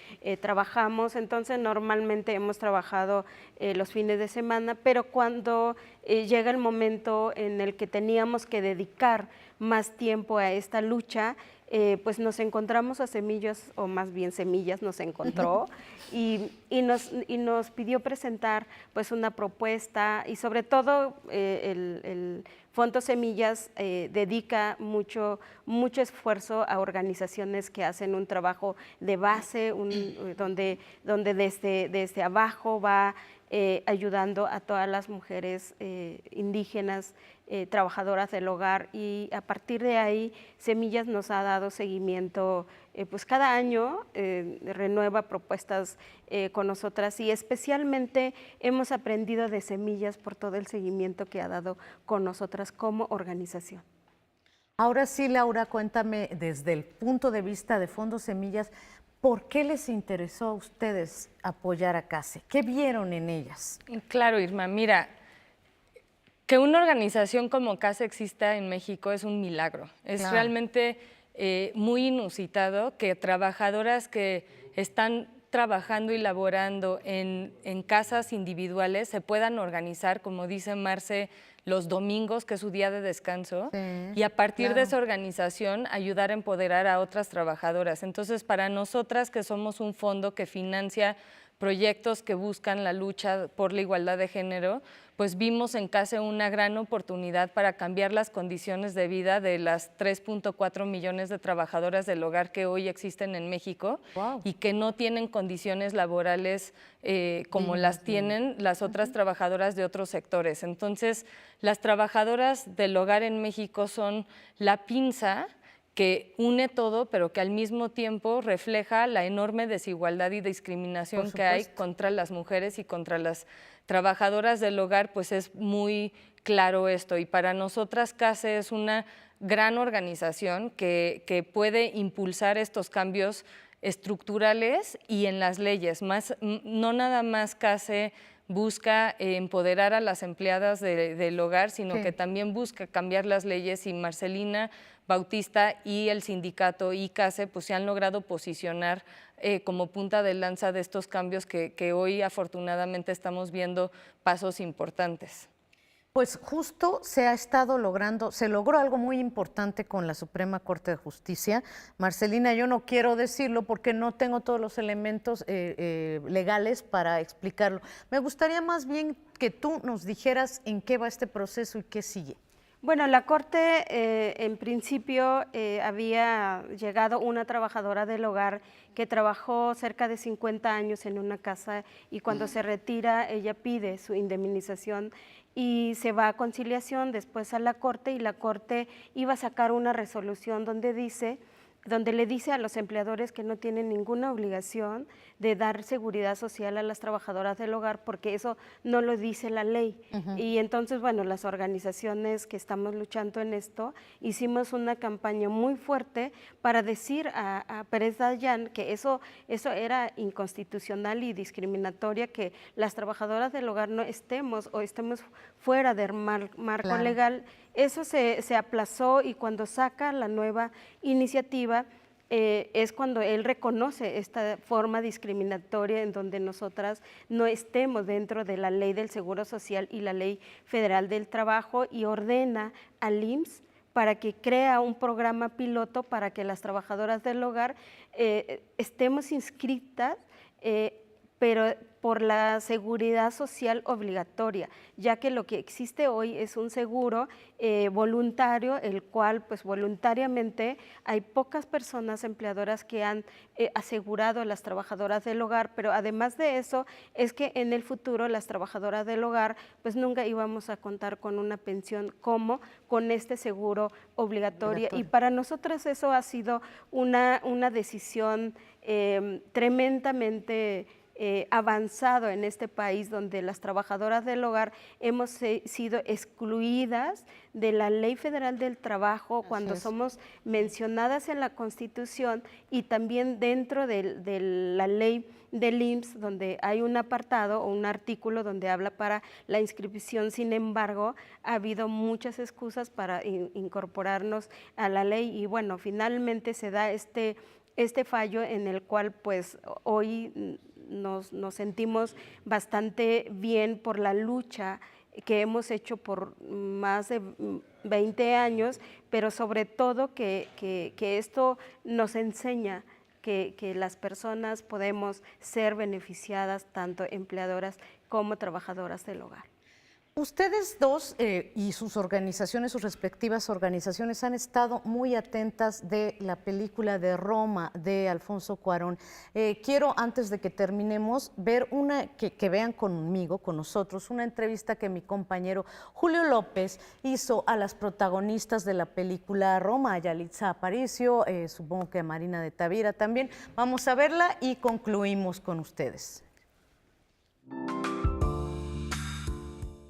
trabajamos, entonces normalmente hemos trabajado los fines de semana, pero cuando llega el momento en el que teníamos que dedicar más tiempo a esta lucha, pues nos encontramos a Semillas, o más bien Semillas nos encontró y nos pidió presentar pues una propuesta, y sobre todo el Fondo Semillas dedica mucho esfuerzo a organizaciones que hacen un trabajo de base, donde desde abajo va ayudando a todas las mujeres indígenas, trabajadoras del hogar, y a partir de ahí Semillas nos ha dado seguimiento, pues cada año renueva propuestas con nosotras, y especialmente hemos aprendido de Semillas por todo el seguimiento que ha dado con nosotras como organización. Ahora sí, Laura, cuéntame desde el punto de vista de Fondo Semillas, ¿por qué les interesó a ustedes apoyar a CASE? ¿Qué vieron en ellas? Claro, Irma, mira, que una organización como CASE exista en México es un milagro. Es realmente muy inusitado que trabajadoras que están trabajando y laborando en casas individuales se puedan organizar, como dice Marce, los domingos, que es su día de descanso, y a partir de esa organización ayudar a empoderar a otras trabajadoras. Entonces, para nosotras, que somos un fondo que financia proyectos que buscan la lucha por la igualdad de género, pues vimos en CASE una gran oportunidad para cambiar las condiciones de vida de las 3.4 millones de trabajadoras del hogar que hoy existen en México y que no tienen condiciones laborales como las tienen las otras trabajadoras de otros sectores. Entonces, las trabajadoras del hogar en México son la pinza que une todo, pero que al mismo tiempo refleja la enorme desigualdad y discriminación que hay contra las mujeres y contra las trabajadoras del hogar, pues es muy claro esto. Y para nosotras CASE es una gran organización que puede impulsar estos cambios estructurales y en las leyes. No nada más CASE busca empoderar a las empleadas del hogar, sino que también busca cambiar las leyes, y Marcelina Bautista y el sindicato y CASE pues se han logrado posicionar como punta de lanza de estos cambios que hoy afortunadamente estamos viendo pasos importantes. Pues justo se logró algo muy importante con la Suprema Corte de Justicia. Marcelina, yo no quiero decirlo porque no tengo todos los elementos legales para explicarlo. Me gustaría más bien que tú nos dijeras en qué va este proceso y qué sigue. Bueno, la Corte en principio había llegado una trabajadora del hogar que trabajó cerca de 50 años en una casa, y cuando se retira ella pide su indemnización y se va a conciliación, después a la Corte, y la Corte iba a sacar una resolución donde dice donde le dice a los empleadores que no tienen ninguna obligación de dar seguridad social a las trabajadoras del hogar, porque eso no lo dice la ley. Y entonces, bueno, las organizaciones que estamos luchando en esto, hicimos una campaña muy fuerte para decir a Pérez Dayan que eso era inconstitucional y discriminatoria, que las trabajadoras del hogar no estemos fuera del marco legal. Eso se aplazó, y cuando saca la nueva iniciativa es cuando él reconoce esta forma discriminatoria en donde nosotras no estemos dentro de la ley del Seguro Social y la ley federal del trabajo, y ordena al IMSS para que crea un programa piloto para que las trabajadoras del hogar estemos inscritas, pero por la seguridad social obligatoria, ya que lo que existe hoy es un seguro voluntario, el cual pues voluntariamente hay pocas personas empleadoras que han asegurado a las trabajadoras del hogar, pero además de eso es que en el futuro las trabajadoras del hogar pues nunca íbamos a contar con una pensión como con este seguro obligatorio. Y para nosotras eso ha sido una decisión tremendamente avanzado en este país, donde las trabajadoras del hogar hemos sido excluidas de la Ley Federal del Trabajo cuando somos mencionadas en la Constitución, y también dentro de la ley del IMSS, donde hay un apartado o un artículo donde habla para la inscripción. Sin embargo, ha habido muchas excusas para incorporarnos a la ley, y bueno, finalmente se da este fallo en el cual pues hoy nos sentimos bastante bien por la lucha que hemos hecho por más de 20 años, pero sobre todo que esto nos enseña que las personas podemos ser beneficiadas, tanto empleadoras como trabajadoras del hogar. Ustedes dos y sus organizaciones, sus respectivas organizaciones, han estado muy atentas de la película de Roma de Alfonso Cuarón. Quiero, antes de que terminemos, ver que vean conmigo, con nosotros, una entrevista que mi compañero Julio López hizo a las protagonistas de la película Roma, a Yalitza Aparicio, supongo que a Marina de Tavira también. Vamos a verla y concluimos con ustedes.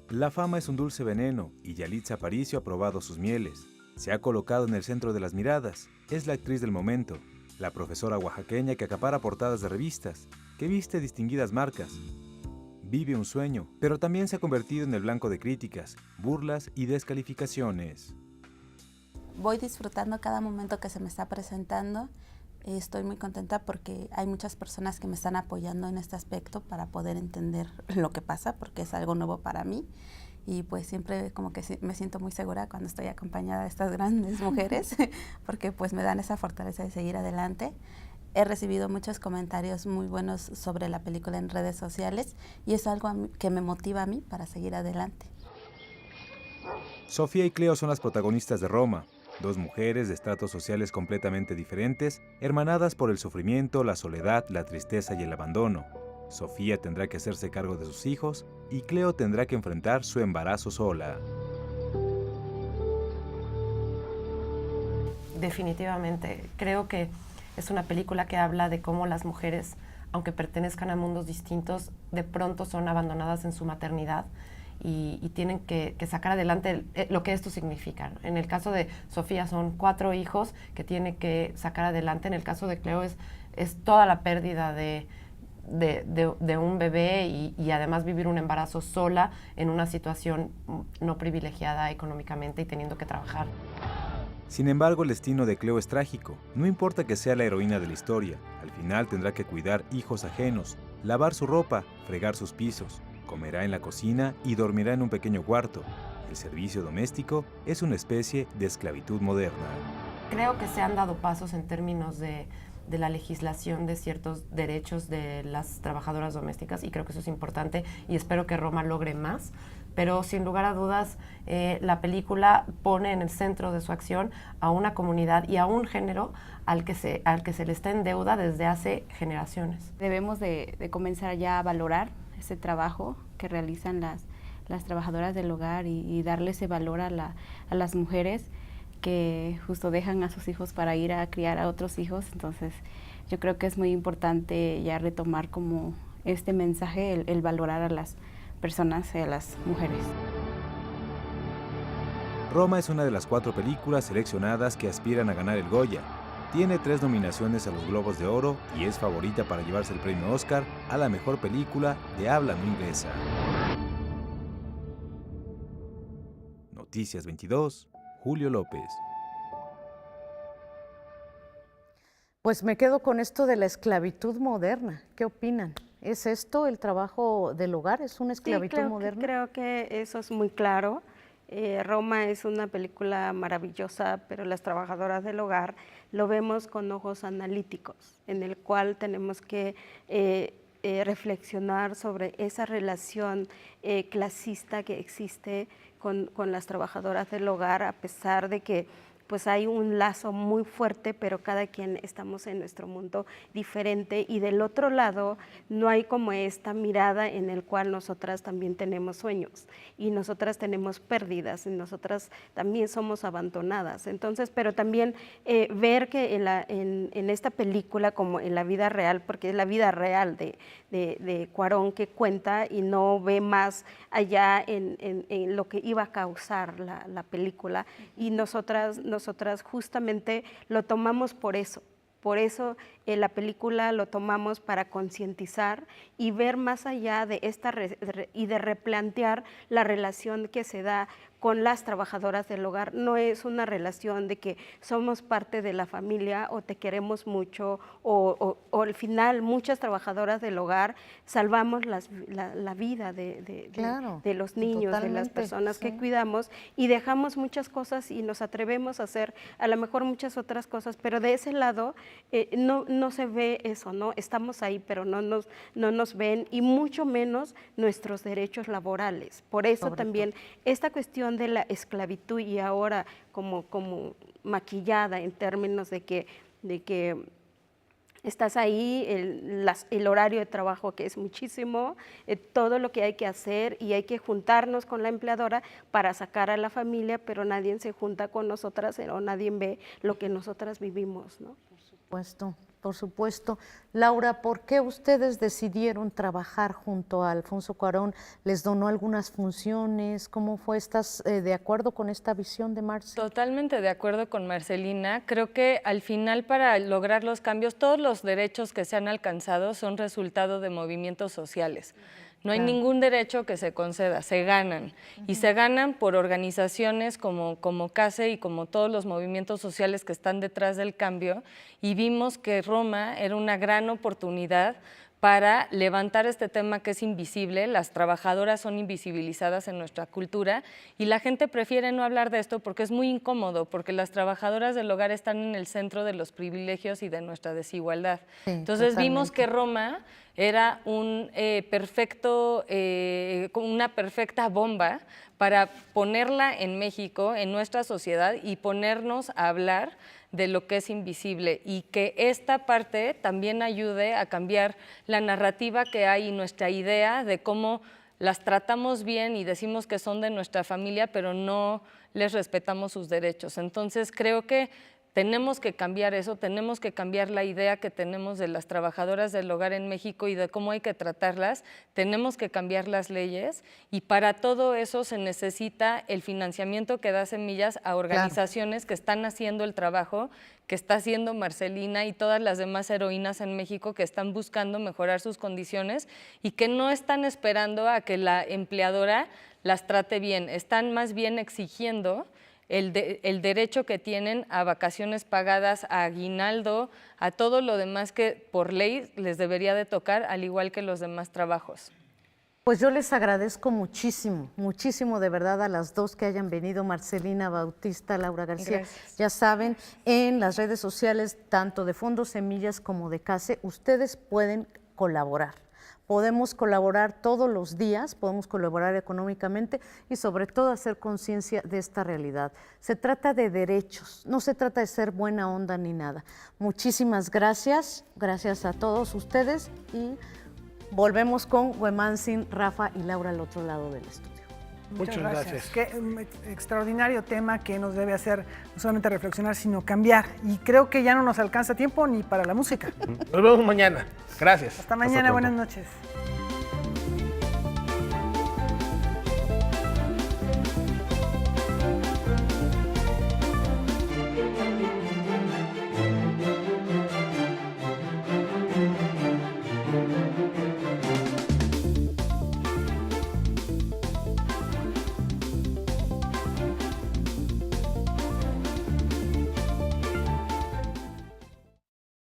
La fama es un dulce veneno y Yalitza Aparicio ha probado sus mieles. Se ha colocado en el centro de las miradas. Es la actriz del momento, la profesora oaxaqueña que acapara portadas de revistas, que viste distinguidas marcas. Vive un sueño, pero también se ha convertido en el blanco de críticas, burlas y descalificaciones. Voy disfrutando cada momento que se me está presentando. Estoy muy contenta porque hay muchas personas que me están apoyando en este aspecto para poder entender lo que pasa, porque es algo nuevo para mí, y pues siempre como que me siento muy segura cuando estoy acompañada de estas grandes mujeres porque pues me dan esa fortaleza de seguir adelante. He recibido muchos comentarios muy buenos sobre la película en redes sociales, y es algo que me motiva a mí para seguir adelante. Sofía y Cleo son las protagonistas de Roma. Dos mujeres de estratos sociales completamente diferentes, hermanadas por el sufrimiento, la soledad, la tristeza y el abandono. Sofía tendrá que hacerse cargo de sus hijos y Cleo tendrá que enfrentar su embarazo sola. Definitivamente, creo que es una película que habla de cómo las mujeres, aunque pertenezcan a mundos distintos, de pronto son abandonadas en su maternidad. Y tienen que sacar adelante lo que esto significa. En el caso de Sofía son 4 hijos que tiene que sacar adelante. En el caso de Cleo es toda la pérdida de un bebé y además vivir un embarazo sola en una situación no privilegiada económicamente y teniendo que trabajar. Sin embargo, el destino de Cleo es trágico. No importa que sea la heroína de la historia, al final tendrá que cuidar hijos ajenos, lavar su ropa, fregar sus pisos. Comerá en la cocina y dormirá en un pequeño cuarto. El servicio doméstico es una especie de esclavitud moderna. Creo que se han dado pasos en términos de la legislación de ciertos derechos de las trabajadoras domésticas, y creo que eso es importante, y espero que Roma logre más. Pero sin lugar a dudas, la película pone en el centro de su acción a una comunidad y a un género al que se le está en deuda desde hace generaciones. Debemos de comenzar ya a valorar ese trabajo que realizan las trabajadoras del hogar y darle ese valor a las mujeres que justo dejan a sus hijos para ir a criar a otros hijos. Entonces yo creo que es muy importante ya retomar como este mensaje, el valorar a las personas y a las mujeres. Roma es una de las 4 películas seleccionadas que aspiran a ganar el Goya. Tiene 3 nominaciones a los Globos de Oro y es favorita para llevarse el premio Oscar a la mejor película de habla no inglesa. Noticias 22, Julio López. Pues me quedo con esto de la esclavitud moderna. ¿Qué opinan? ¿Es esto el trabajo del hogar? ¿Es una esclavitud moderna? Creo que eso es muy claro. Roma es una película maravillosa, pero las trabajadoras del hogar lo vemos con ojos analíticos, en el cual tenemos que reflexionar sobre esa relación clasista que existe con las trabajadoras del hogar, a pesar de que pues hay un lazo muy fuerte, pero cada quien estamos en nuestro mundo diferente, y del otro lado no hay como esta mirada en el cual nosotras también tenemos sueños y nosotras tenemos pérdidas y nosotras también somos abandonadas. Entonces, pero también ver que en esta película, como en la vida real, porque es la vida real de Cuarón que cuenta y no ve más allá en lo que iba a causar la película, y nosotras justamente lo tomamos por eso. Por eso la película lo tomamos para concientizar y ver más allá de esta y de replantear la relación que se da con las trabajadoras del hogar. No es una relación de que somos parte de la familia o te queremos mucho, o al final muchas trabajadoras del hogar salvamos la vida de los niños, de las personas que cuidamos, y dejamos muchas cosas y nos atrevemos a hacer a lo mejor muchas otras cosas, pero de ese lado no se ve eso, ¿no? Estamos ahí, pero no nos ven, y mucho menos nuestros derechos laborales. Por eso también esta cuestión de la esclavitud, y ahora como maquillada en términos de que estás ahí, el horario de trabajo que es muchísimo, todo lo que hay que hacer, y hay que juntarnos con la empleadora para sacar a la familia, pero nadie se junta con nosotras o nadie ve lo que nosotras vivimos, ¿no? Por supuesto. Laura, ¿por qué ustedes decidieron trabajar junto a Alfonso Cuarón? ¿Les donó algunas funciones? ¿Cómo fue? ¿Estás de acuerdo con esta visión de Marce? Totalmente de acuerdo con Marcelina. Creo que al final, para lograr los cambios, todos los derechos que se han alcanzado son resultado de movimientos sociales. No hay ningún derecho que se conceda, se ganan. Y se ganan por organizaciones como CASE y como todos los movimientos sociales que están detrás del cambio. Y vimos que Roma era una gran oportunidad para levantar este tema que es invisible. Las trabajadoras son invisibilizadas en nuestra cultura y la gente prefiere no hablar de esto porque es muy incómodo, porque las trabajadoras del hogar están en el centro de los privilegios y de nuestra desigualdad. Sí, entonces vimos que Roma era una perfecta bomba para ponerla en México, en nuestra sociedad, y ponernos a hablar de lo que es invisible, y que esta parte también ayude a cambiar la narrativa que hay y nuestra idea de cómo las tratamos bien y decimos que son de nuestra familia, pero no les respetamos sus derechos. Entonces creo que tenemos que cambiar eso, tenemos que cambiar la idea que tenemos de las trabajadoras del hogar en México y de cómo hay que tratarlas, tenemos que cambiar las leyes, y para todo eso se necesita el financiamiento que da Semillas a organizaciones que están haciendo el trabajo que está haciendo Marcelina y todas las demás heroínas en México, que están buscando mejorar sus condiciones y que no están esperando a que la empleadora las trate bien, están más bien exigiendo el derecho que tienen a vacaciones pagadas, a aguinaldo, a todo lo demás que por ley les debería de tocar, al igual que los demás trabajos. Pues yo les agradezco muchísimo, muchísimo de verdad a las dos que hayan venido, Marcelina Bautista, Laura García. Gracias. Ya saben, en las redes sociales, tanto de Fondo Semillas como de CASE, ustedes pueden colaborar. Podemos colaborar todos los días, podemos colaborar económicamente y sobre todo hacer conciencia de esta realidad. Se trata de derechos, no se trata de ser buena onda ni nada. Muchísimas gracias, gracias a todos ustedes, y volvemos con Huemansin, Rafa y Laura al otro lado del estudio. Muchas gracias. Qué extraordinario tema que nos debe hacer no solamente reflexionar, sino cambiar. Y creo que ya no nos alcanza tiempo ni para la música. Nos vemos mañana. Gracias. Hasta mañana, buenas noches.